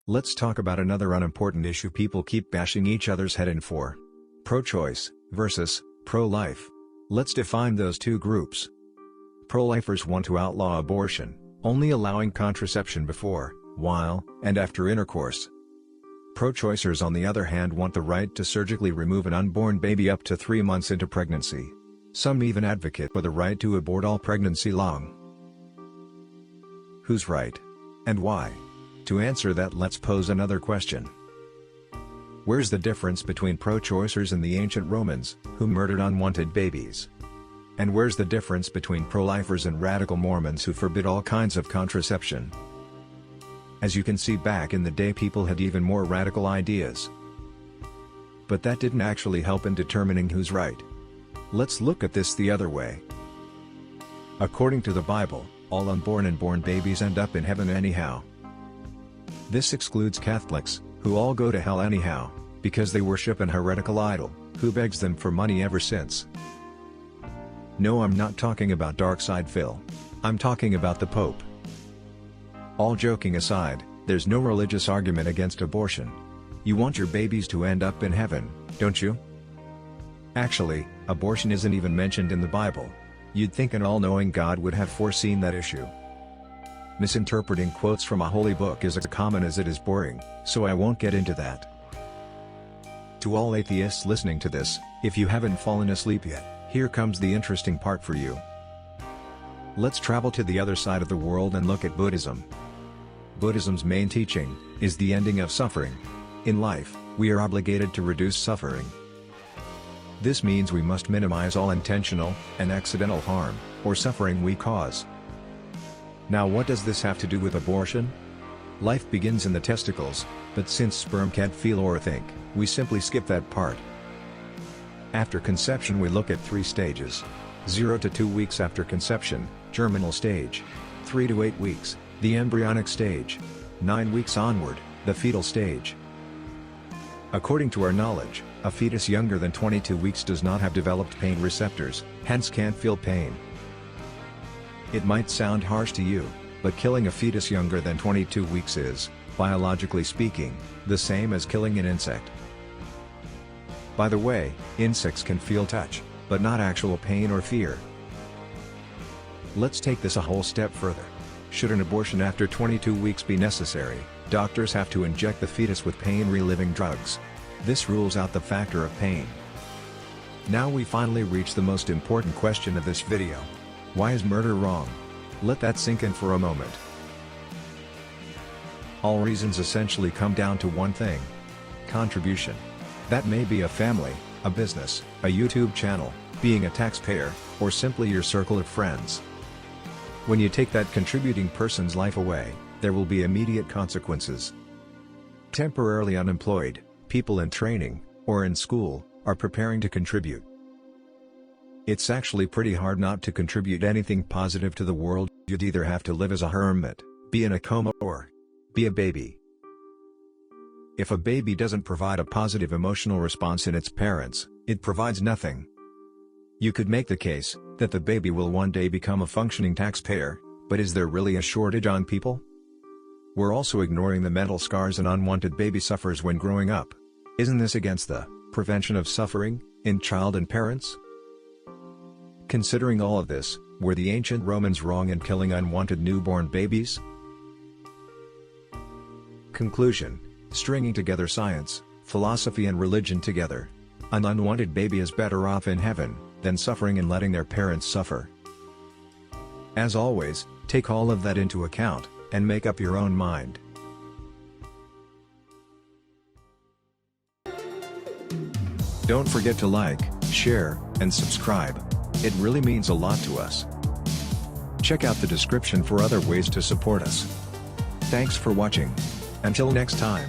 Let's talk about another unimportant issue people keep bashing each other's head in for. Pro-choice versus pro-life. Let's define those two groups. Pro-lifers want to outlaw abortion, only allowing contraception before, while, and after intercourse. Pro-choicers on the other hand want the right to surgically remove an unborn baby up to 3 months into pregnancy. Some even advocate for the right to abort all pregnancy long. Who's right? And why? To answer that, let's pose another question. Where's the difference between pro-choicers and the ancient Romans, who murdered unwanted babies? And where's the difference between pro-lifers and radical Mormons who forbid all kinds of contraception? As you can see, back in the day people had even more radical ideas. But that didn't actually help in determining who's right. Let's look at this the other way. According to the Bible, all unborn and born babies end up in heaven anyhow. This excludes Catholics, who all go to hell anyhow, because they worship an heretical idol, who begs them for money ever since. No, I'm not talking about Dark Side Phil. I'm talking about the Pope. All joking aside, there's no religious argument against abortion. You want your babies to end up in heaven, don't you? Actually, abortion isn't even mentioned in the Bible. You'd think an all-knowing God would have foreseen that issue. Misinterpreting quotes from a holy book is as common as it is boring, so I won't get into that. To all atheists listening to this, if you haven't fallen asleep yet, here comes the interesting part for you. Let's travel to the other side of the world and look at Buddhism. Buddhism's main teaching is the ending of suffering. In life, we are obligated to reduce suffering. This means we must minimize all intentional and accidental harm or suffering we cause. Now, what does this have to do with abortion? Life begins in the testicles, but since sperm can't feel or think, we simply skip that part. After conception we look at 3 stages. 0 to 2 weeks after conception, germinal stage. 3 to 8 weeks, the embryonic stage. 9 weeks onward, the fetal stage. According to our knowledge, a fetus younger than 22 weeks does not have developed pain receptors, hence can't feel pain. It might sound harsh to you, but killing a fetus younger than 22 weeks is, biologically speaking, the same as killing an insect. By the way, insects can feel touch, but not actual pain or fear. Let's take this a whole step further. Should an abortion after 22 weeks be necessary, doctors have to inject the fetus with pain-relieving drugs. This rules out the factor of pain. Now we finally reach the most important question of this video. Why is murder wrong? Let that sink in for a moment. All reasons essentially come down to one thing: contribution. That may be a family, a business, a YouTube channel, being a taxpayer, or simply your circle of friends. When you take that contributing person's life away, there will be immediate consequences. Temporarily unemployed, people in training, or in school, are preparing to contribute. It's actually pretty hard not to contribute anything positive to the world. You'd either have to live as a hermit, be in a coma, or be a baby. If a baby doesn't provide a positive emotional response in its parents, it provides nothing. You could make the case that the baby will one day become a functioning taxpayer, but is there really a shortage on people? We're also ignoring the mental scars an unwanted baby suffers when growing up. Isn't this against the prevention of suffering in child and parents? Considering all of this, were the ancient Romans wrong in killing unwanted newborn babies? Conclusion: stringing together science, philosophy and religion together. An unwanted baby is better off in heaven than suffering and letting their parents suffer. As always, take all of that into account and make up your own mind. Don't forget to like, share, and subscribe. It really means a lot to us. Check out the description for other ways to support us. Thanks for watching. Until next time.